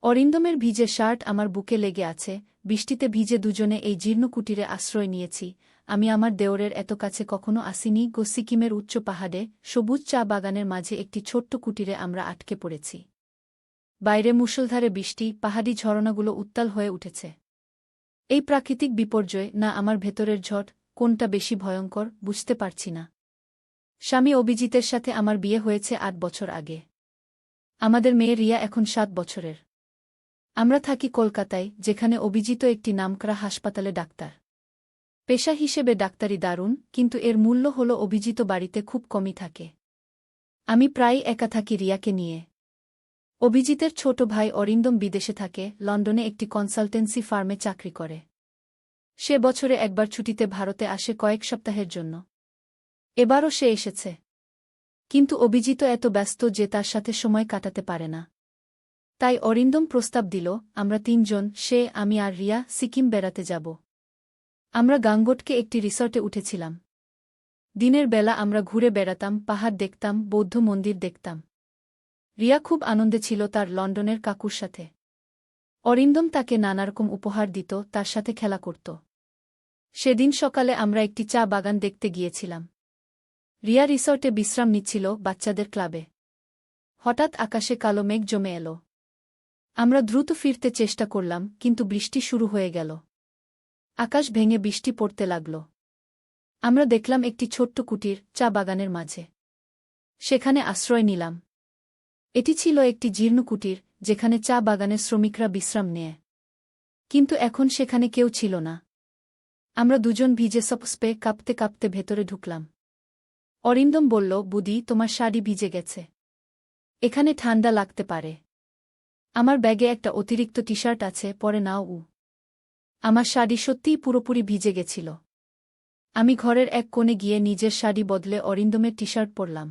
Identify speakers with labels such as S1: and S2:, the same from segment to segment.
S1: অরিন্দমের ভিজে শার্ট আমার বুকে লেগে আছে, বৃষ্টিতে ভিজে দুজনে এই জীর্ণ কুটিরে আশ্রয় নিয়েছি। আমি আমার দেওরের এত কাছে কখনো আসিনি গো। সিকিমের উচ্চ পাহাড়ে সবুজ চা বাগানের মাঝে একটি ছোট্ট কুটিরে আমরা আটকে পড়েছি। বাইরে মুষলধারে বৃষ্টি, পাহাড়ি ঝরনাগুলো উত্তাল হয়ে উঠেছে। এই প্রাকৃতিক বিপর্যয় না আমার ভেতরের ঝড়, কোনটা বেশি ভয়ঙ্কর বুঝতে পারছি না। স্বামী অভিজিতের সাথে আমার বিয়ে হয়েছে ৮ বছর আগে। আমাদের মেয়ে রিয়া এখন ৭ বছরের। আমরা থাকি কলকাতায়, যেখানে অভিজিত একটি নামকরা হাসপাতালে ডাক্তার। পেশা হিসেবে ডাক্তারি দারুণ, কিন্তু এর মূল্য হল অভিজিত বাড়িতে খুব কমই থাকে। আমি প্রায় একা থাকি রিয়াকে নিয়ে। অভিজিতের ছোট ভাই অরিন্দম বিদেশে থাকে, লন্ডনে একটি কনসালটেন্সি ফার্মে চাকরি করে। সে বছরে একবার ছুটিতে ভারতে আসে কয়েক সপ্তাহের জন্য। এবারও সে এসেছে। কিন্তু অভিজিত এত ব্যস্ত যে তার সাথে সময় কাটাতে পারে না। তাই অরিন্দম প্রস্তাব দিল, আমরা ৩ জন, সে, আমি আর রিয়া, সিকিম বেড়াতে যাব। আমরা গাঙ্গটকে একটি রিসর্টে উঠেছিলাম। দিনের বেলা আমরা ঘুরে বেড়াতাম, পাহাড় দেখতাম, বৌদ্ধ মন্দির দেখতাম। রিয়া খুব আনন্দে ছিল তার লন্ডনের কাকুর সাথে। অরিন্দম তাকে নানারকম উপহার দিত, তার সাথে খেলা করত। সেদিন সকালে আমরা একটি চা বাগান দেখতে গিয়েছিলাম। রিয়া রিসর্টে বিশ্রাম নিচ্ছিল বাচ্চাদের ক্লাবে। হঠাৎ আকাশে কালো মেঘ জমে এল। আমরা দ্রুত ফিরতে চেষ্টা করলাম, কিন্তু বৃষ্টি শুরু হয়ে গেল। আকাশ ভেঙে বৃষ্টি পড়তে লাগল। আমরা দেখলাম একটি ছোট্ট কুটির চা বাগানের মাঝে। সেখানে আশ্রয় নিলাম। এটি ছিল একটি জীর্ণ কুটির, যেখানে চা বাগানের শ্রমিকরা বিশ্রাম নেয়। কিন্তু এখন সেখানে কেউ ছিল না। আমরা দুজন ভিজে সপস্পে কাঁপতে কাঁপতে ভেতরে ঢুকলাম। অরিন্দম বলল, বুদি, তোমার শাড়ি ভিজে গেছে। এখানে ঠান্ডা লাগতে পারে। আমার ব্যাগে একটা অতিরিক্ত টি শার্ট আছে, পরে নাও। আমার শাড়ি সত্যিই পুরোপুরি ভিজে গেছিল। আমি ঘরের এক কোণে গিয়ে নিজের শাড়ি বদলে অরিন্দমের টি শার্ট পরলাম।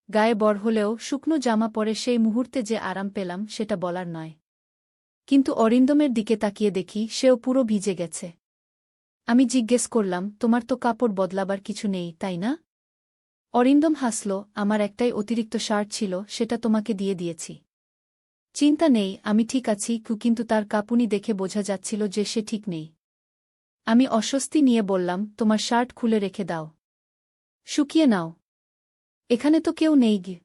S1: গায়ে বর হলেও শুকনো জামা পরে সেই মুহূর্তে যে আরাম পেলাম সেটা বলার নয়। কিন্তু অরিন্দমের দিকে তাকিয়ে দেখি সেও পুরো ভিজে গেছে। আমি জিজ্ঞেস করলাম, তোমার তো কাপড় বদলাবার কিছু নেই, তাই না? অরিন্দম হাসল, আমার একটাই অতিরিক্ত শার্ট ছিল, সেটা তোমাকে দিয়ে দিয়েছি। চিন্তা নেই, আমি ঠিক আছি। কিন্তু তার কাঁপুনি দেখে বোঝা যাচ্ছিল যে সে ঠিক নেই। আমি অস্বস্তি নিয়ে বললাম, তোমার শার্ট খুলে রেখে দাও। শুকিয়ে নাও। এখানে তো কেউ নেই গে।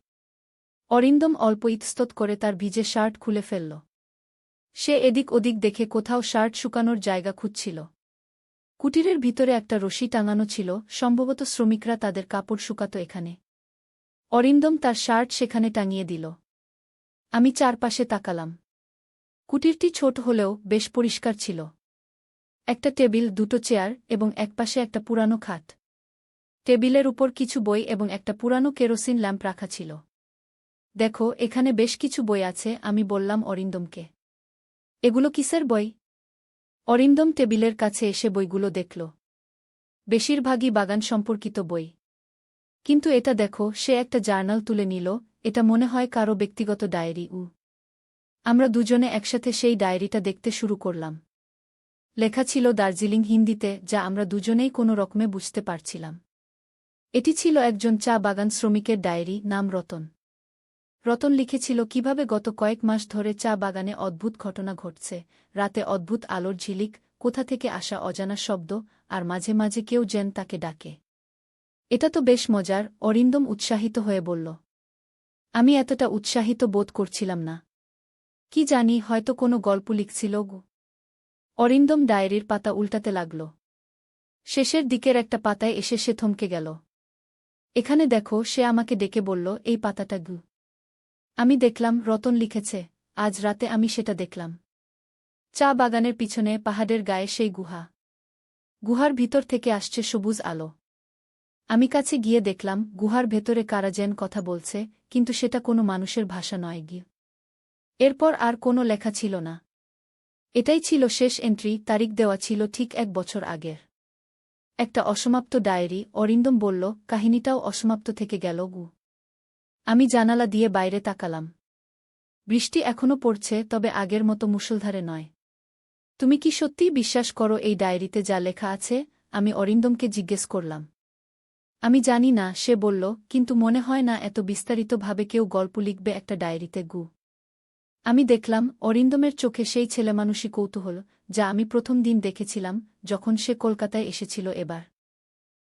S1: অরিন্দম অল্প ইতস্তত করে তার ভিজে শার্ট খুলে ফেলল। সে এদিক ওদিক দেখে কোথাও শার্ট শুকানোর জায়গা খুঁজছিল। কুটিরের ভিতরে একটা রশি টাঙানো ছিল, সম্ভবত শ্রমিকরা তাদের কাপড় শুকাত এখানে। অরিন্দম তার শার্ট সেখানে টাঙিয়ে দিল। আমি চারপাশে তাকালাম। কুটিরটি ছোট হলেও বেশ পরিষ্কার ছিল। একটা টেবিল, দুটো চেয়ার এবং একপাশে একটা পুরানো খাট। টেবিলের উপর কিছু বই এবং একটা পুরানো কেরোসিন ল্যাম্প রাখা ছিল। দেখো, এখানে বেশ কিছু বই আছে, আমি বললাম অরিন্দমকে। এগুলো কিসের বই? অরিন্দম টেবিলের কাছে এসে বইগুলো দেখল। বেশিরভাগই বাগান সম্পর্কিত বই। কিন্তু এটা দেখো, সে একটা জার্নাল তুলে নিল। এটা মনে হয় কারো ব্যক্তিগত ডায়েরি। আমরা দুজনে একসাথে সেই ডায়েরিটা দেখতে শুরু করলাম। লেখা ছিল দার্জিলিং হিন্দিতে, যা আমরা দুজনেই কোনো রকমে বুঝতে পারছিলাম। এটি ছিল একজন চা বাগান শ্রমিকের ডায়েরি, নাম রতন। রতন লিখেছিল কিভাবে গত কয়েক মাস ধরে চা বাগানে অদ্ভুত ঘটনা ঘটছে, রাতে অদ্ভুত আলোর ঝিলিক, কোথা থেকে আসা অজানা শব্দ, আর মাঝে মাঝে কেউ যেন তাকে ডাকে। এটা তো বেশ মজার, অরিন্দম উৎসাহিত হয়ে বলল। আমি এতটা উৎসাহিত বোধ করছিলাম না। কি জানি, হয়তো কোনো গল্প লিখছিল গো। অরিন্দম ডায়েরির পাতা উল্টাতে লাগল। শেষের দিকের একটা পাতায় এসে সে থমকে গেল। এখানে দেখো, সে আমাকে ডেকে বলল, এই পাতাটা গু। আমি দেখলাম রতন লিখেছে। আজ রাতে আমি সেটা দেখলাম। চা বাগানের পিছনে পাহাড়ের গায়ে সেই গুহা। গুহার ভিতর থেকে আসছে সবুজ আলো। আমি কাছে গিয়ে দেখলাম গুহার ভেতরে কারা যেন কথা বলছে, কিন্তু সেটা কোনো মানুষের ভাষা নয় গি। এরপর আর কোনো লেখা ছিল না। এটাই ছিল শেষ এন্ট্রি, তারিখ দেওয়া ছিল ঠিক 1 বছর আগের। একটা অসমাপ্ত ডায়েরি। অরিন্দম বলল, কাহিনীটাও অসমাপ্ত থেকে গেল গু। আমি জানালা দিয়ে বাইরে তাকালাম। বৃষ্টি এখনো পড়ছে, তবে আগের মতো মুষলধারে নয়। তুমি কি সত্যিই বিশ্বাস করো এই ডায়েরিতে যা লেখা আছে? আমি অরিন্দমকে জিজ্ঞেস করলাম। আমি জানি না, সে বলল, কিন্তু মনে হয় না এত বিস্তারিতভাবে কেউ গল্প লিখবে একটা ডায়েরিতে গু। আমি দেখলাম অরিন্দমের চোখে সেই ছেলেমানুষি কৌতূহল যা আমি প্রথম দিন দেখেছিলাম যখন সে কলকাতায় এসেছিল এবার।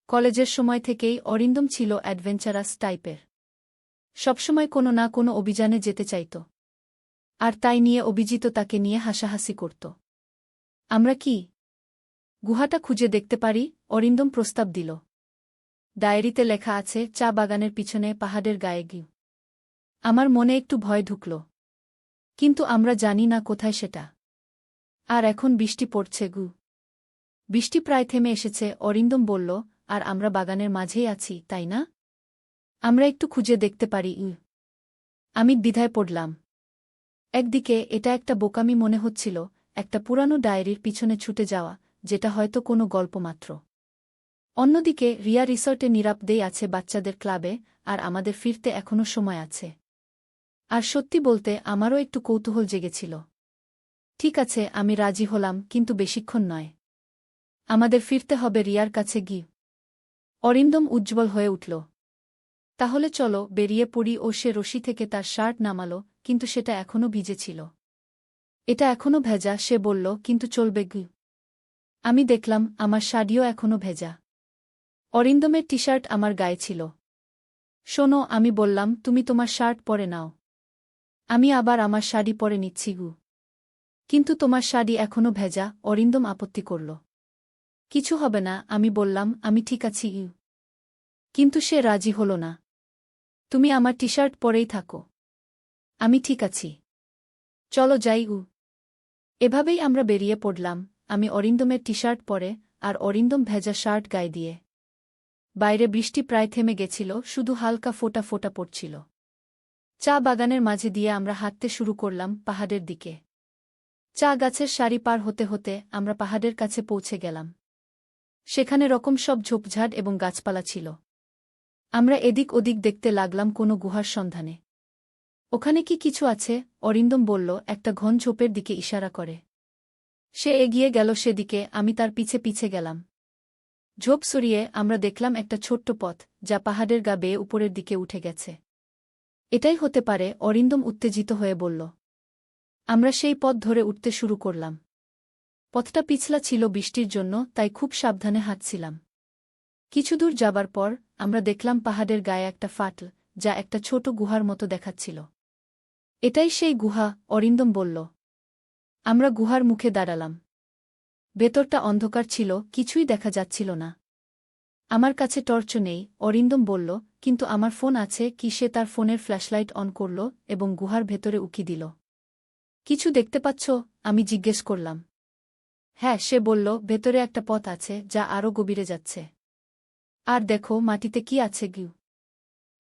S1: কলেজের সময় থেকেই অরিন্দম ছিল অ্যাডভেঞ্চারাস টাইপের। সবসময় কোনো না কোনো অভিযানে যেতে চাইত। আর তাই নিয়ে অভিজিৎ তাকে নিয়ে হাসাহাসি করত। আমরা কি গুহাটা খুঁজে দেখতে পারি? অরিন্দম প্রস্তাব দিল। ডায়েরিতে লেখা আছে চা বাগানের পিছনে পাহাড়ের গায়ে গিয়ে। আমার মনে একটু ভয় ঢুকল। কিন্তু আমরা জানি না কোথায় সেটা। আর এখন বৃষ্টি পড়ছে গু। বৃষ্টি প্রায় থেমে এসেছে, অরিন্দম বলল, আর আমরা বাগানের মাঝেই আছি, তাই না? আমরা একটু খুঁজে দেখতে পারি। আমি দ্বিধায় পড়লাম। একদিকে এটা একটা বোকামি মনে হচ্ছিল, একটা পুরানো ডায়েরির পিছনে ছুটে যাওয়া, যেটা হয়তো কোনো গল্প মাত্র। অন্যদিকে রিয়া রিসর্টে নিরাপদেই আছে বাচ্চাদের ক্লাবে, আর আমাদের ফিরতে এখনও সময় আছে। আর সত্যি বলতে আমারও একটু কৌতূহল জেগেছিল। ঠিক আছে, আমি রাজি হলাম, কিন্তু বেশিক্ষণ নয়। আমাদের ফিরতে হবে রিয়ার কাছে গিয়ে। অরিন্দম উজ্জ্বল হয়ে উঠল। তাহলে চলো বেরিয়ে পড়ি। ও সে রশি থেকে তার শার্ট নামালো, কিন্তু সেটা এখনও ভিজে ছিল। এটা এখনও ভেজা, সে বলল, কিন্তু চলবে গি। আমি দেখলাম আমার শাড়িও এখনও ভেজা। অরিন্দমের টি শার্ট আমার গায়ে ছিল। শোনো, আমি বললাম, তুমি তোমার শার্ট পরে নাও। আমি আবার আমার শাড়ি পরে নিচ্ছি গু। কিন্তু তোমার শাড়ি এখনও ভেজা। অরিন্দম আপত্তি করল। কিছু হবে না, আমি বললাম, আমি ঠিক আছি ইউ। কিন্তু সে রাজি হল না। তুমি আমার টি শার্ট পরেই থাকো। আমি ঠিক আছি। চলো যাই উ। এভাবেই আমরা বেরিয়ে পড়লাম, আমি অরিন্দমের টি শার্ট পরে, আর অরিন্দম ভেজা শার্ট গায়ে দিয়ে। বাইরে বৃষ্টি প্রায় থেমে গেছিল, শুধু হালকা ফোঁটা ফোঁটা পড়ছিল। চা বাগানের মাঝে দিয়ে আমরা হাঁটতে শুরু করলাম পাহাড়ের দিকে। চা গাছের সারি পার হতে হতে আমরা পাহাড়ের কাছে পৌঁছে গেলাম। সেখানে রকম সব ঝোপঝাড় এবং গাছপালা ছিল। আমরা এদিক ওদিক দেখতে লাগলাম কোনো গুহার সন্ধানে। ওখানে কি কিছু আছে? অরিন্দম বলল, একটা ঘন ঝোপের দিকে ইশারা করে। সে এগিয়ে গেল সেদিকে, আমি তার পিছে পিছে গেলাম। ঝোপ সরিয়ে আমরা দেখলাম একটা ছোট্ট পথ, যা পাহাড়ের গা বেয়ে উপরের দিকে উঠে গেছে। এটাই হতে পারে, অরিন্দম উত্তেজিত হয়ে বলল। আমরা সেই পথ ধরে উঠতে শুরু করলাম। পথটা পিছলা ছিল বৃষ্টির জন্য, তাই খুব সাবধানে হাঁটছিলাম। কিছু দূর যাবার পর আমরা দেখলাম পাহাড়ের গায়ে একটা ফাটল, যা একটা ছোট গুহার মতো দেখাচ্ছিল। এটাই সেই গুহা, অরিন্দম বলল। আমরা গুহার মুখে দাঁড়ালাম। ভেতরটা অন্ধকার ছিল, কিছুই দেখা যাচ্ছিল না। আমার কাছে টর্চ নেই, অরিন্দম বলল, কিন্তু আমার ফোন আছে। কি? সে তার ফোনের ফ্ল্যাশলাইট অন করল এবং গুহার ভেতরে উকি দিল। কিছু দেখতে পাচ্ছ? আমি জিজ্ঞেস করলাম। হ্যাঁ, সে বলল, ভেতরে একটা পথ আছে যা আরও গভীরে যাচ্ছে। আর দেখো মাটিতে কি আছে গিউ।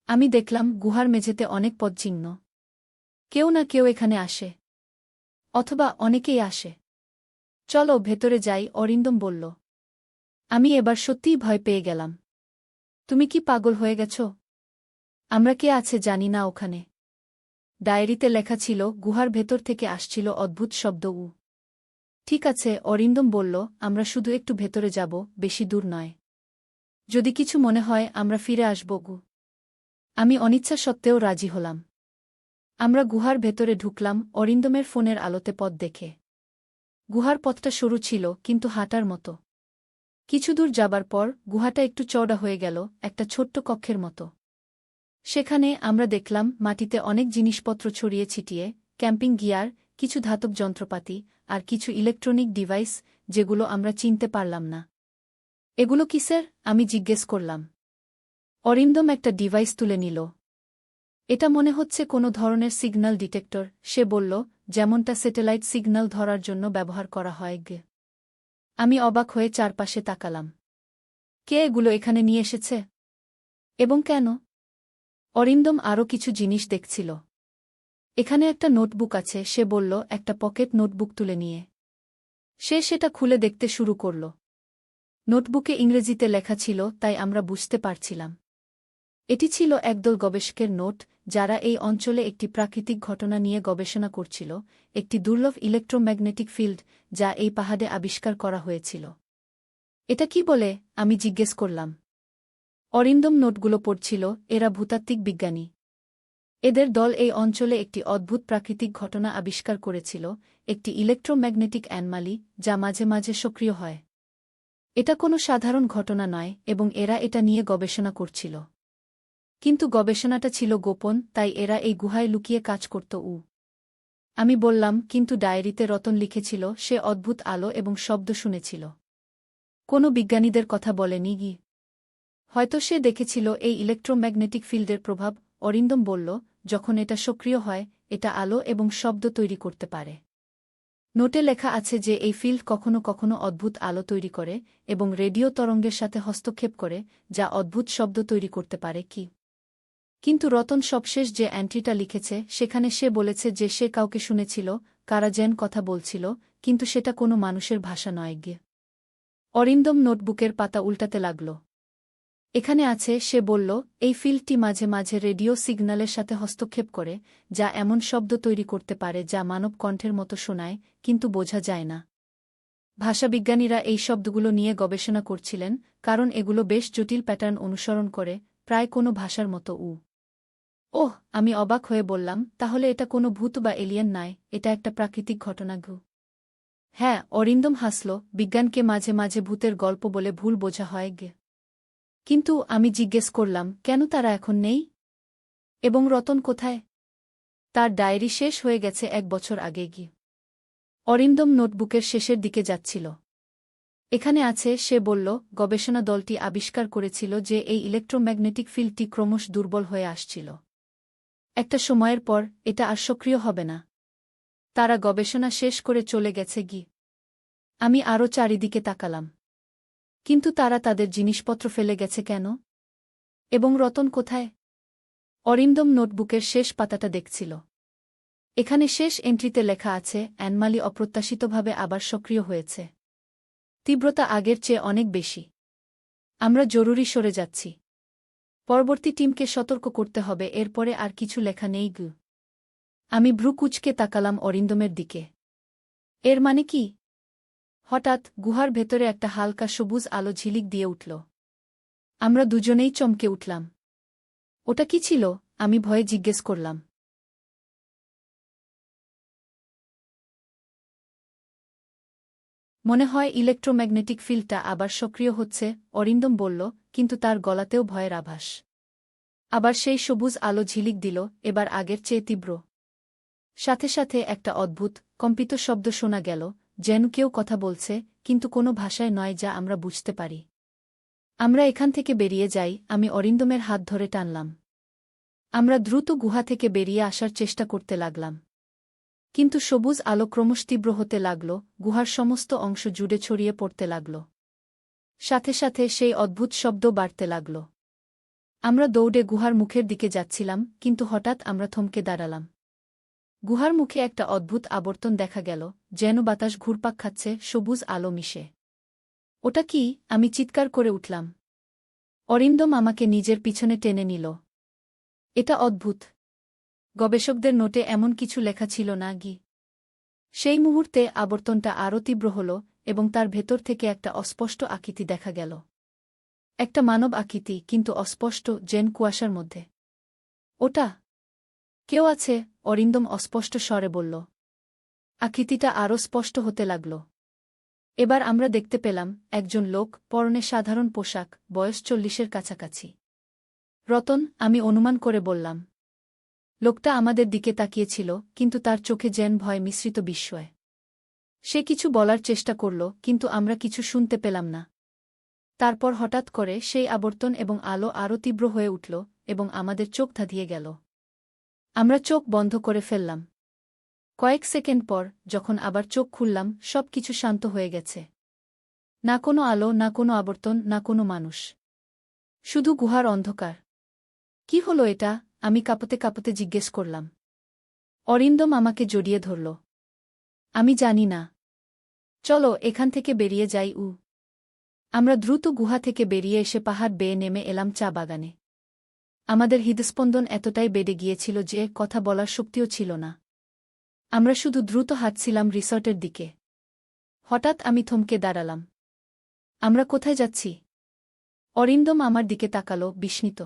S1: আমি দেখলাম গুহার মেঝেতে অনেক পদচিহ্ন। কেউ না কেউ এখানে আসে। অথবা অনেকেই আসে। চলো ভেতরে যাই, অরিন্দম বলল। আমি এবার সত্যিই ভয় পেয়ে গেলাম। তুমি কি পাগল হয়ে গেছ? আমরা কে আছে জানি না ওখানে। ডায়েরিতে লেখা ছিল গুহার ভেতর থেকে আসছিল অদ্ভুত শব্দ। ঠিক আছে, অরিন্দম বলল, আমরা শুধু একটু ভেতরে যাব, বেশি দূর নয়। যদি কিছু মনে হয় আমরা ফিরে আসব গু। আমি অনিচ্ছা সত্ত্বেও রাজি হলাম। আমরা গুহার ভেতরে ঢুকলাম, অরিন্দমের ফোনের আলোতে পথ দেখে। গুহার পথটা সরু ছিল, কিন্তু হাঁটার মতো। কিছু দূর যাবার পর গুহাটা একটু চওড়া হয়ে গেল, একটা ছোট্ট কক্ষের মতো। সেখানে আমরা দেখলাম মাটিতে অনেক জিনিসপত্র ছড়িয়ে ছিটিয়ে, ক্যাম্পিং গিয়ার, কিছু ধাতব যন্ত্রপাতি, আর কিছু ইলেকট্রনিক ডিভাইস, যেগুলো আমরা চিনতে পারলাম না। এগুলো কিসের? আমি জিজ্ঞেস করলাম। অরিন্দম একটা ডিভাইস তুলে নিল। এটা মনে হচ্ছে কোনো ধরনের সিগন্যাল ডিটেক্টর, সে বলল, যেমনটা স্যাটেলাইট সিগন্যাল ধরার জন্য ব্যবহার করা হয় গে। আমি অবাক হয়ে চারপাশে তাকালাম। কে এগুলো এখানে নিয়ে এসেছে? এবং কেন? অরিন্দম আরও কিছু জিনিস দেখছিল। এখানে একটা নোটবুক আছে, সে বলল, একটা পকেট নোটবুক তুলে নিয়ে। সে সেটা খুলে দেখতে শুরু করল। নোটবুকে ইংরেজিতে লেখা ছিল, তাই আমরা বুঝতে পারছিলাম। এটি ছিল একদল গবেষকের নোট, যারা এই অঞ্চলে একটি প্রাকৃতিক ঘটনা নিয়ে গবেষণা করছিল, একটি দুর্লভ ইলেকট্রোম্যাগনেটিক ফিল্ড, যা এই পাহাড়ে আবিষ্কার করা হয়েছিল। এটা কি বলে? আমি জিজ্ঞেস করলাম। অরিন্দম নোটগুলো পড়ছিল। এরা ভূতাত্ত্বিক বিজ্ঞানী। এদের দল এই অঞ্চলে একটি অদ্ভুত প্রাকৃতিক ঘটনা আবিষ্কার করেছিল, একটি ইলেকট্রোম্যাগনেটিক অ্যানমালি যা মাঝে মাঝে সক্রিয় হয়। এটা কোনো সাধারণ ঘটনা নয় এবং এরা এটা নিয়ে গবেষণা করছিল। কিন্তু গবেষণাটা ছিল গোপন, তাই এরা এই গুহায় লুকিয়ে কাজ করত। আমি বললাম, কিন্তু ডায়েরিতে রতন লিখেছিল সে অদ্ভুত আলো এবং শব্দ শুনেছিল। কোনো বিজ্ঞানীদের কথা বলেনি গি। হয়তো সে দেখেছিল এই ইলেকট্রোম্যাগনেটিক ফিল্ডের প্রভাব। অরিন্দম বলল, যখন এটা সক্রিয় হয়, এটা আলো এবং শব্দ তৈরি করতে পারে। নোটে লেখা আছে যে এই ফিল্ড কখনো কখনো অদ্ভুত আলো তৈরি করে এবং রেডিও তরঙ্গের সাথে হস্তক্ষেপ করে, যা অদ্ভুত শব্দ তৈরি করতে পারে কি। কিন্তু রতন সবশেষ যে অ্যান্ট্রিটা লিখেছে সেখানে সে বলেছে যে সে কাউকে শুনেছিল, কারা যেন কথা বলছিল, কিন্তু সেটা কোনো মানুষের ভাষা নয় গে। অরিন্দম নোটবুকের পাতা উল্টাতে লাগল। এখানে আছে, সে বলল, এই ফিল্ডটি মাঝে মাঝে রেডিও সিগন্যালের সাথে হস্তক্ষেপ করে, যা এমন শব্দ তৈরি করতে পারে যা মানব কণ্ঠের মতো শোনায়, কিন্তু বোঝা যায় না। ভাষাবিজ্ঞানীরা এই শব্দগুলো নিয়ে গবেষণা করছিলেন, কারণ এগুলো বেশ জটিল প্যাটার্ন অনুসরণ করে, প্রায় কোনো ভাষার মতো। ওহ, আমি অবাক হয়ে বললাম, তাহলে এটা কোনো ভূত বা এলিয়েন নয়, এটা একটা প্রাকৃতিক ঘটনা গু। হ্যাঁ, অরিন্দম হাসল, বিজ্ঞানকে মাঝে মাঝে ভূতের গল্প বলে ভুল বোঝা হয় গে। কিন্তু আমি জিজ্ঞেস করলাম, কেন তারা এখন নেই? এবং রতন কোথায়? তার ডায়েরি শেষ হয়ে গেছে 1 বছর আগে গিয়ে। অরিন্দম নোটবুকের শেষের দিকে যাচ্ছিল। এখানে আছে, সে বলল, গবেষণা দলটি আবিষ্কার করেছিল যে এই ইলেকট্রোম্যাগনেটিক ফিল্ডটি ক্রমশ দুর্বল হয়ে আসছিল। একটা সময়ের পর এটা আর সক্রিয় হবে না। তারা গবেষণা শেষ করে চলে গেছে গি। আমি আরও চারিদিকে তাকালাম। কিন্তু তারা তাদের জিনিসপত্র ফেলে গেছে কেন? এবং রতন কোথায়? অরিন্দম নোটবুকের শেষ পাতাটা দেখছিল। এখানে শেষ এন্ট্রিতে লেখা আছে, অ্যানমালি অপ্রত্যাশিতভাবে আবার সক্রিয় হয়েছে। তীব্রতা আগের চেয়ে অনেক বেশি। আমরা জরুরি সরে যাচ্ছি। পরবর্তী টিমকে সতর্ক করতে হবে। এরপরে আর কিছু লেখা নেই গু। আমি ভ্রু কুঁচকে তাকালাম অরিন্দমের দিকে। এর মানে কি? হঠাৎ গুহার ভেতরে একটা হালকা সবুজ আলো ঝিলিক দিয়ে উঠল। আমরা দুজনেই চমকে উঠলাম। ওটা কি ছিল? আমি ভয়ে জিজ্ঞেস করলাম। মনে হয় ইলেকট্রোম্যাগনেটিক ফিল্ডটা আবার সক্রিয় হচ্ছে, অরিন্দম বলল, কিন্তু তার গলাতেও ভয়ের আভাস। আবার সেই সবুজ আলো ঝিলিক দিল, এবার আগের চেয়ে তীব্র। সাথে সাথে একটা অদ্ভুত, কম্পিত শব্দ শোনা গেল, যেন কেউ কথা বলছে, কিন্তু কোনো ভাষায় নয় যা আমরা বুঝতে পারি। আমরা এখান থেকে বেরিয়ে যাই, আমি অরিন্দমের হাত ধরে টানলাম। আমরা দ্রুত গুহা থেকে বেরিয়ে আসার চেষ্টা করতে লাগলাম। কিন্তু সবুজ আলো ক্রমশ তীব্র হতে লাগল, গুহার সমস্ত অংশ জুড়ে ছড়িয়ে পড়তে লাগল। সাথে সাথে সেই অদ্ভুত শব্দ বাড়তে লাগল। আমরা দৌড়ে গুহার মুখের দিকে যাচ্ছিলাম, কিন্তু হঠাৎ আমরা থমকে দাঁড়ালাম। গুহার মুখে একটা অদ্ভুত আবর্তন দেখা গেল, যেন বাতাস ঘুরপাক খাচ্ছে সবুজ আলো মিশে। ওটা কি? আমি চিৎকার করে উঠলাম। অরিন্দম আমাকে নিজের পিছনে টেনে নিল। এটা অদ্ভুত। গবেষকদের নোটে এমন কিছু লেখা ছিল না গি। সেই মুহূর্তে আবর্তনটা আরও তীব্র হল এবং তার ভেতর থেকে একটা অস্পষ্ট আকৃতি দেখা গেল। একটা মানব আকৃতি, কিন্তু অস্পষ্ট, যেন কুয়াশার মধ্যে। ওটা কেউ আছে, অরিন্দম অস্পষ্ট স্বরে বলল। আকৃতিটা আরও স্পষ্ট হতে লাগল। এবার আমরা দেখতে পেলাম একজন লোক, পরনে সাধারণ পোশাক, বয়স 40-এর কাছাকাছি। রতন, আমি অনুমান করে বললাম। লোকটা আমাদের দিকে তাকিয়েছিল, কিন্তু তার চোখে যেন ভয় মিশ্রিত বিস্ময়। সে কিছু বলার চেষ্টা করল, কিন্তু আমরা কিছু শুনতে পেলাম না। তারপর হঠাৎ করে সেই আবর্তন এবং আলো আরও তীব্র হয়ে উঠল এবং আমাদের চোখ ধাঁধিয়ে গেল। আমরা চোখ বন্ধ করে ফেললাম। কয়েক সেকেন্ড পর, যখন আবার চোখ খুললাম, সব কিছু শান্ত হয়ে গেছে। না কোনো আলো, না কোনো আবর্তন, না কোনো মানুষ। শুধু গুহার অন্ধকার। কি হলো এটা? আমি কাঁপতে কাঁপতে জিজ্ঞেস করলাম। অরিন্দম আমাকে জড়িয়ে ধরল। আমি জানি না। চলো এখান থেকে বেরিয়ে যাই। আমরা দ্রুত গুহা থেকে বেরিয়ে এসে পাহাড় বেয়ে নেমে এলাম চা বাগানে। আমাদের হৃদস্পন্দন এতটাই বেড়ে গিয়েছিল যে কথা বলার শক্তিও ছিল না। আমরা শুধু দ্রুত হাঁটছিলাম রিসর্টের দিকে। হঠাৎ আমি থমকে দাঁড়ালাম। আমরা কোথায় যাচ্ছি? অরিন্দম আমার দিকে তাকালো, বিস্মিত।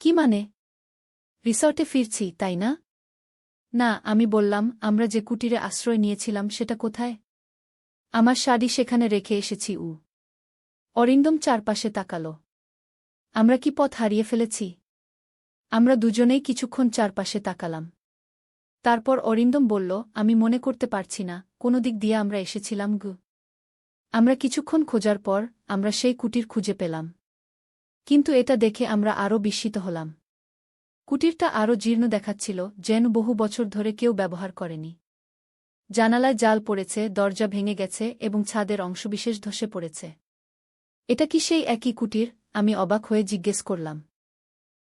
S1: কি মানে? রিসর্টে ফিরছি, তাই না? না, আমি বললাম, আমরা যে কুটিরে আশ্রয় নিয়েছিলাম সেটা কোথায়? আমার শাড়ি সেখানে রেখে এসেছি। অরিন্দম চারপাশে তাকাল। আমরা কি পথ হারিয়ে ফেলেছি? আমরা দুজনেই কিছুক্ষণ চারপাশে তাকালাম। তারপর অরিন্দম বলল, আমি মনে করতে পারছি না কোন দিক দিয়ে আমরা এসেছিলাম। আমরা কিছুক্ষণ খোঁজার পর আমরা সেই কুটির খুঁজে পেলাম। কিন্তু এটা দেখে আমরা আরও বিস্মিত হলাম। কুটিরটা আরও জীর্ণ দেখাচ্ছিল, যেন বহু বছর ধরে কেউ ব্যবহার করেনি। জানালায় জাল পড়েছে, দরজা ভেঙে গেছে এবং ছাদের অংশবিশেষ ধসে পড়েছে। এটা কি সেই একই কুটির? আমি অবাক হয়ে জিজ্ঞেস করলাম।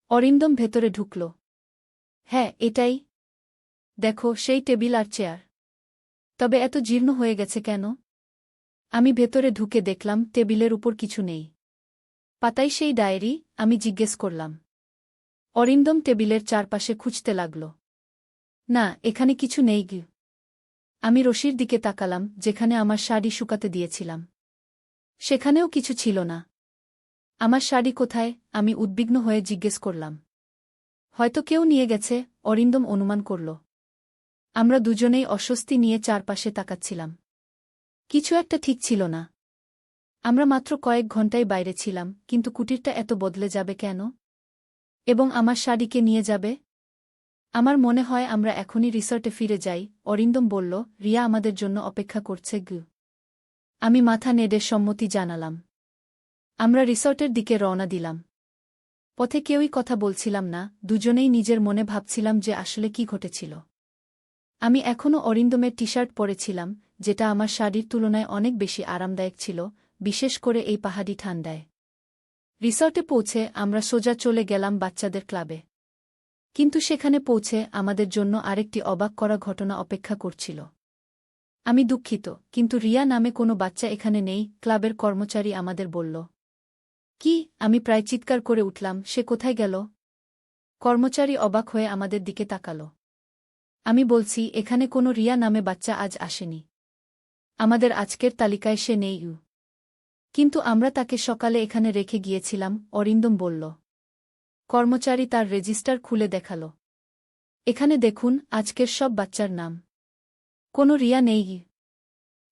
S1: অরিন্দম ভেতরে ঢুকল। হ্যাঁ, এটাই। দেখো, সেই টেবিল আর চেয়ার। তবে এত জীর্ণ হয়ে গেছে কেন? আমি ভেতরে ঢুকে দেখলাম টেবিলের উপর কিছু নেই। পাতাই সেই ডায়েরি? আমি জিজ্ঞেস করলাম। অরিন্দম টেবিলের চারপাশে খুঁজতে লাগল। না, এখানে কিছু নেই। আমি রশির দিকে তাকালাম, যেখানে আমার শাড়ি শুকাতে দিয়েছিলাম। সেখানেও কিছু ছিল না। আমার শাড়ি কোথায়? আমি উদ্বিগ্ন হয়ে জিজ্ঞেস করলাম। হয়তো কেউ নিয়ে গেছে, অরিন্দম অনুমান করল। আমরা দুজনেই অস্বস্তি নিয়ে চারপাশে তাকাচ্ছিলাম। কিছু একটা ঠিক ছিল না। আমরা মাত্র কয়েক ঘন্টাই বাইরে ছিলাম, কিন্তু কুটিরটা এত বদলে যাবে কেন? এবং আমার শাড়িকে নিয়ে যাবে? আমার মনে হয় আমরা এখনই রিসর্টে ফিরে যাই, অরিন্দম বলল। রিয়া আমাদের জন্য অপেক্ষা করছে। আমি মাথা নেড়ে সম্মতি জানালাম। আমরা রিসর্টের দিকে রওনা দিলাম। পথে কেউই কথা বলছিলাম না, দুজনেই নিজের মনে ভাবছিলাম যে আসলে কি ঘটেছিল। আমি এখনও অরিন্দমের টি-শার্ট পরেছিলাম, যেটা আমার শাড়ির তুলনায় অনেক বেশি আরামদায়ক ছিল, বিশেষ করে এই পাহাড়ি ঠান্ডায়। রিসর্টে পৌঁছে আমরা সোজা চলে গেলাম বাচ্চাদের ক্লাবে। কিন্তু সেখানে পৌঁছে আমাদের জন্য আরেকটি অবাক করা ঘটনা অপেক্ষা করছিল। আমি দুঃখিত, কিন্তু রিয়া নামে কোনো বাচ্চা এখানে নেই, ক্লাবের কর্মচারী আমাদের বলল। কি? আমি প্রায় চিৎকার করে উঠলাম, সে কোথায় গেল? কর্মচারী অবাক হয়ে আমাদের দিকে তাকাল। আমি বলছি, এখানে কোনো রিয়া নামে বাচ্চা আজ আসেনি। আমাদের আজকের তালিকায় সে নেই। কিন্তু আমরা তাকে সকালে এখানে রেখে গিয়েছিলাম, অরিন্দম বলল। কর্মচারী তার রেজিস্টার খুলে দেখাল। এখানে দেখুন, আজকের সব বাচ্চার নাম। কোনো রিয়া নেই।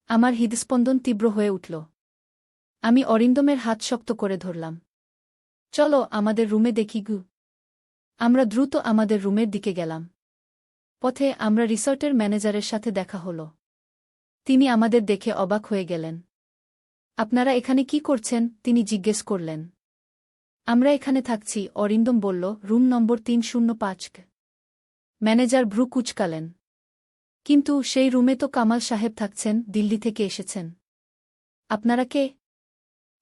S1: আমার হৃদস্পন্দন তীব্র হয়ে উঠল। আমি অরিন্দমের হাত শক্ত করে ধরলাম। চলো আমাদের রুমে দেখি। আমরা দ্রুত আমাদের রুমের দিকে গেলাম। পথে আমরা রিসর্টের ম্যানেজারের সাথে দেখা হল। তিনি আমাদের দেখে অবাক হয়ে গেলেন। আপনারা এখানে কি করছেন? তিনি জিজ্ঞেস করলেন। আমরা এখানে থাকছি, অরিন্দম বলল। Room number 305। ম্যানেজার ভ্রু কুঁচকালেন। কিন্তু সেই রুমে তো কামাল সাহেব থাকছেন, দিল্লি থেকে এসেছেন। আপনারা কে?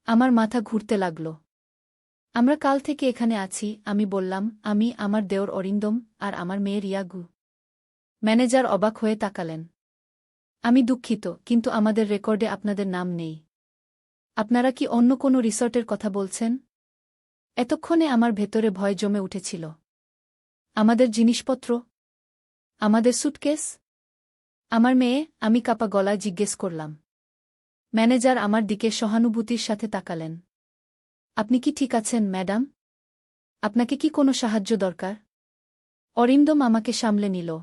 S1: আমার মাথা ঘুরতে লাগল। আমরা কাল থেকে এখানে আছি, আমি বললাম। আমি, আমার দেওর অরিন্দম, আর আমার মেয়ে রিয়া। ম্যানেজার অবাক হয়ে তাকালেন। আমি দুঃখিত, কিন্তু আমাদের রেকর্ডে আপনাদের নাম নেই। আপনারা কি অন্য কোনো রিসর্টের কথা বলছেন? এতক্ষণে আমার ভেতরে ভয় জমে উঠেছিল। আমাদের জিনিসপত্র? আমাদের সুটকেস? আমার মেয়ে? আমি কাপা গলায় জিজ্ঞেস করলাম। ম্যানেজার আমার দিকে সহানুভূতির সাথে তাকালেন। আপনি কি ঠিক আছেন, ম্যাডাম? আপনাকে কি কোনো সাহায্য দরকার? অরিন্দম আমাকে সামলে নিল।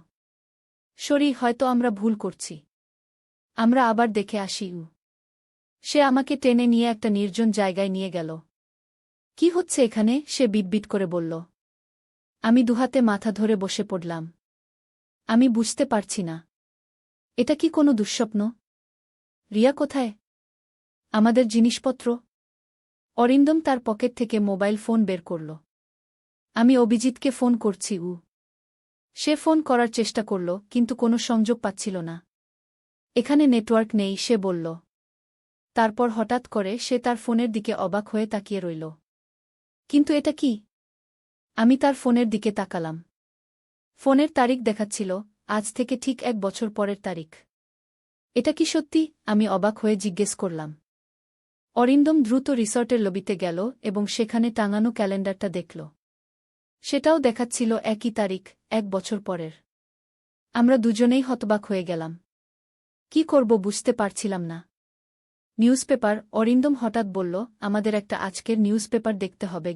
S1: সরি, হয়তো আমরা ভুল করছি। আমরা আবার দেখে আসি। সে আমাকে টেনে নিয়ে একটা নির্জন জায়গায় নিয়ে গেল। কি হচ্ছে এখানে? সে বিটবিট করে বলল। আমি দুহাতে মাথা ধরে বসে পড়লাম। আমি বুঝতে পারছি না। এটা কি কোনো দুঃস্বপ্ন? রিয়া কোথায়? আমাদের জিনিসপত্র? অরিন্দম তার পকেট থেকে মোবাইল ফোন বের করল। আমি অভিজিৎকে ফোন করছি। সে ফোন করার চেষ্টা করল, কিন্তু কোনো সংযোগ পাচ্ছিল না। এখানে নেটওয়ার্ক নেই, সে বলল। তারপর হঠাৎ করে সে তার ফোনের দিকে অবাক হয়ে তাকিয়ে রইল। কিন্তু এটা কি? আমি তার ফোনের দিকে তাকালাম। ফোনের তারিখ দেখাচ্ছিল, আজ থেকে ঠিক 1 বছর পরের তারিখ। এটা কি সত্যি? আমি অবাক হয়ে জিজ্ঞেস করলাম। অরিন্দম দ্রুত রিসর্টের লবিতে গেল এবং সেখানে টাঙানো ক্যালেন্ডারটা দেখল। সেটাও দেখাচ্ছিল একই তারিখ, 1 বছর পরের। আমরা দুজনেই হতবাক হয়ে গেলাম। কি করব বুঝতে পারছিলাম না। নিউজপেপার? অরিন্দম হঠাৎ বলল। আমাদের একটা আজকের নিউজপেপার দেখতে হবে।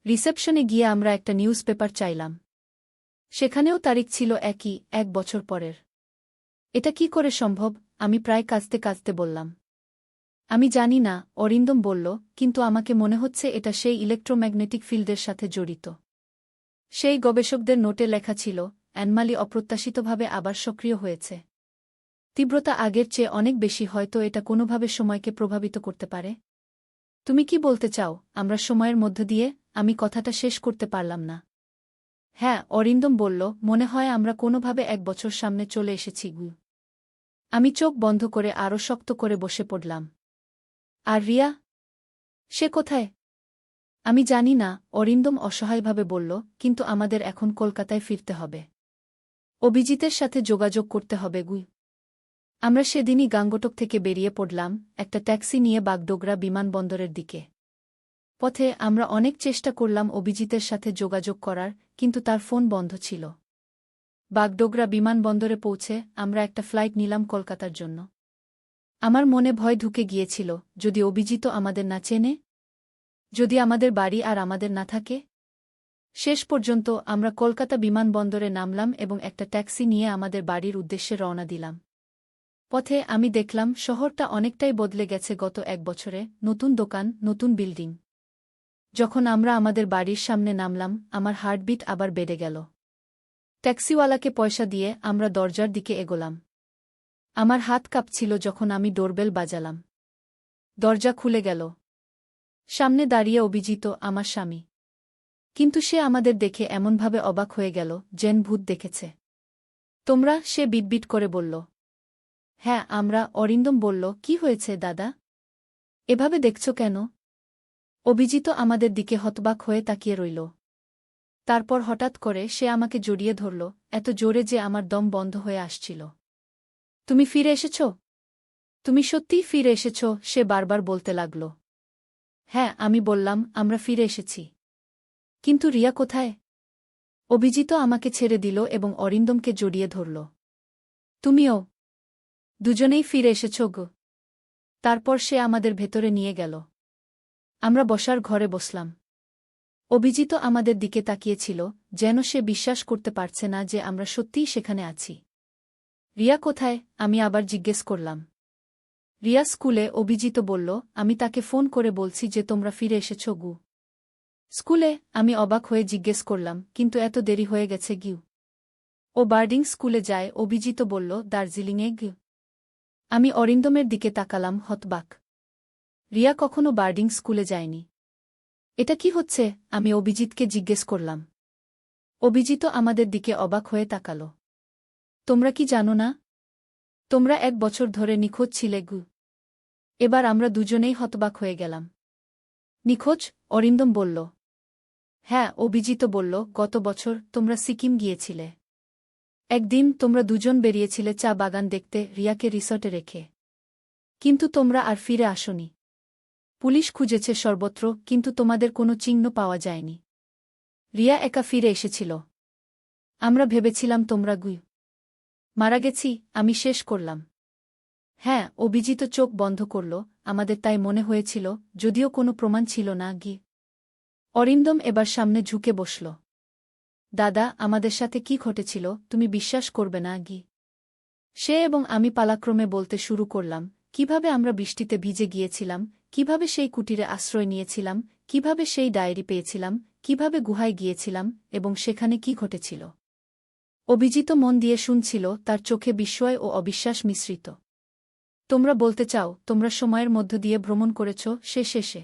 S1: রিসেপশনে গিয়ে আমরা একটা নিউজ পেপার চাইলাম। সেখানেও তারিখ ছিল একই, 1 বছর পরের। এটা কি করে সম্ভব? আমি প্রায় কাঁদতে কাঁদতে বললাম। আমি জানি না, অরিন্দম বলল, কিন্তু আমাকে মনে হচ্ছে এটা সেই ইলেকট্রোম্যাগনেটিক ফিল্ডের সাথে জড়িত। সেই গবেষকদের নোটে লেখা ছিল, অ্যানমালি অপ্রত্যাশিতভাবে আবার সক্রিয় হয়েছে। তীব্রতা আগের চেয়ে অনেক বেশি, হয়তো এটা কোনোভাবে সময়কে প্রভাবিত করতে পারে। তুমি কি বলতে চাও, আমরা সময়ের মধ্য দিয়ে? আমি কথাটা শেষ করতে পারলাম না। হ্যাঁ, অরিন্দম বলল, মনে হয় আমরা কোনোভাবে 1 বছর সামনে চলে এসেছি। আমি চোখ বন্ধ করে আরও শক্ত করে বসে পড়লাম। আর রিয়া? সে কোথায়? আমি জানি না, অরিন্দম অসহায়ভাবে বলল, কিন্তু আমাদের এখন কলকাতায় ফিরতে হবে। অভিজিতের সাথে যোগাযোগ করতে হবে। আমরা সেদিনই গাঙ্গটক থেকে বেরিয়ে পড়লাম, একটা ট্যাক্সি নিয়ে বাগডোগরা বিমানবন্দরের দিকে। পথে আমরা অনেক চেষ্টা করলাম অভিজিতের সাথে যোগাযোগ করার, কিন্তু তার ফোন বন্ধ ছিল। বাগডোগরা বিমানবন্দরে পৌঁছে আমরা একটা ফ্লাইট নিলাম কলকাতার জন্য। আমার মনে ভয় ঢুকে গিয়েছিল, যদি অভিজিত আমাদের না চেনে, যদি আমাদের বাড়ি আর আমাদের না থাকে। শেষ পর্যন্ত আমরা কলকাতা বিমানবন্দরে নামলাম এবং একটা ট্যাক্সি নিয়ে আমাদের বাড়ির উদ্দেশ্যে রওনা দিলাম। পথে আমি দেখলাম শহরটা অনেকটাই বদলে গেছে গত 1 বছরে, নতুন দোকান, নতুন বিল্ডিং। যখন আমরা আমাদের বাড়ির সামনে নামলাম, আমার হার্টবিট আবার বেড়ে গেল। ট্যাক্সিওয়ালাকে পয়সা দিয়ে আমরা দরজার দিকে এগোলাম। আমার হাত কাঁপছিল যখন আমি ডোরবেল বাজালাম। দরজা খুলে গেল। সামনে দাঁড়িয়ে অভিজিত, আমার স্বামী। কিন্তু সে আমাদের দেখে এমনভাবে অবাক হয়ে গেল, যেন ভূত দেখেছে। তোমরা? সে বিটবিট করে বলল। হ্যাঁ, আমরা। অরিন্দম বলল, কি হয়েছে দাদা? এভাবে দেখছ কেন? অভিজিত আমাদের দিকে হতবাক হয়ে তাকিয়ে রইল। তারপর হঠাৎ করে সে আমাকে জড়িয়ে ধরল, এত জোরে যে আমার দম বন্ধ হয়ে আসছিল। তুমি ফিরে এসেছ? তুমি সত্যিই ফিরে এসেছ? সে বারবার বলতে লাগল। হ্যাঁ, আমি বললাম, আমরা ফিরে এসেছি। কিন্তু রিয়া কোথায়? অভিজিত আমাকে ছেড়ে দিল এবং অরিন্দমকে জড়িয়ে ধরল। তুমিও? দুজনেই ফিরে এসেছ গো? তারপর সে আমাদের ভেতরে নিয়ে গেল। আমরা বসার ঘরে বসলাম। অভিজিত আমাদের দিকে তাকিয়েছিল, যেন সে বিশ্বাস করতে পারছে না যে আমরা সত্যিই সেখানে আছি। রিয়া কোথায়? আমি আবার জিজ্ঞেস করলাম। রিয়া স্কুলে। অভিজিত বলল, আমি তাকে ফোন করে বলছি যে তোমরা ফিরে এসেছ গু। স্কুলে? আমি অবাক হয়ে জিজ্ঞেস করলাম, কিন্তু এত দেরি হয়ে গেছে গিউ। ও বার্ডিং স্কুলে যায়। অভিজিত বলল, দার্জিলিংয়ে গিউ। আমি অরিন্দমের দিকে তাকালাম, হতবাক। রিয়া কখনো বার্ডিং স্কুলে যায়নি। এটা কি হচ্ছে? আমি অভিজিতকে জিজ্ঞেস করলাম। অভিজিত আমাদের দিকে অবাক হয়ে তাকাল। তোমরা কি জানো না? তোমরা 1 বছর ধরে নিখোঁজ ছিলে গু। এবার আমরা দুজনেই হতবাক হয়ে গেলাম। নিখোঁজ? অরিন্দম বলল। হ্যাঁ, অভিজিত বলল, গত বছর তোমরা সিকিম গিয়েছিলে। একদিন তোমরা দুজন বেরিয়েছিলে চা বাগান দেখতে, রিয়াকে রিসর্টে রেখে। কিন্তু তোমরা আর ফিরে আসনি। পুলিশ খুঁজেছে সর্বত্র, কিন্তু তোমাদের কোনো চিহ্ন পাওয়া যায়নি। রিয়া একা ফিরে এসেছিল। আমরা ভেবেছিলাম তোমরা মারা গেছি। আমি শেষ করলাম। হ্যাঁ, অভিজিত চোখ বন্ধ করল। আমাদের তাই মনে হয়েছিল, যদিও কোনো প্রমাণ ছিল না। অরিন্দম এবার সামনে ঝুঁকে বসল। দাদা, আমাদের সাথে কি ঘটেছিল তুমি বিশ্বাস করবে না। সে এবং আমি পালাক্রমে বলতে শুরু করলাম, কিভাবে আমরা বৃষ্টিতে ভিজে গিয়েছিলাম, কিভাবে সেই কুটিরে আশ্রয় নিয়েছিলাম, কিভাবে সেই ডায়েরি পেয়েছিলাম, কিভাবে গুহায় গিয়েছিলাম, এবং সেখানে কি ঘটেছিল। অভিজিত মন দিয়ে শুনছিল, তার চোখে বিস্ময় ও অবিশ্বাস মিশ্রিত। তোমরা বলতে চাও, তোমরা সময়ের মধ্য দিয়ে ভ্রমণ করেছ? সে শেষে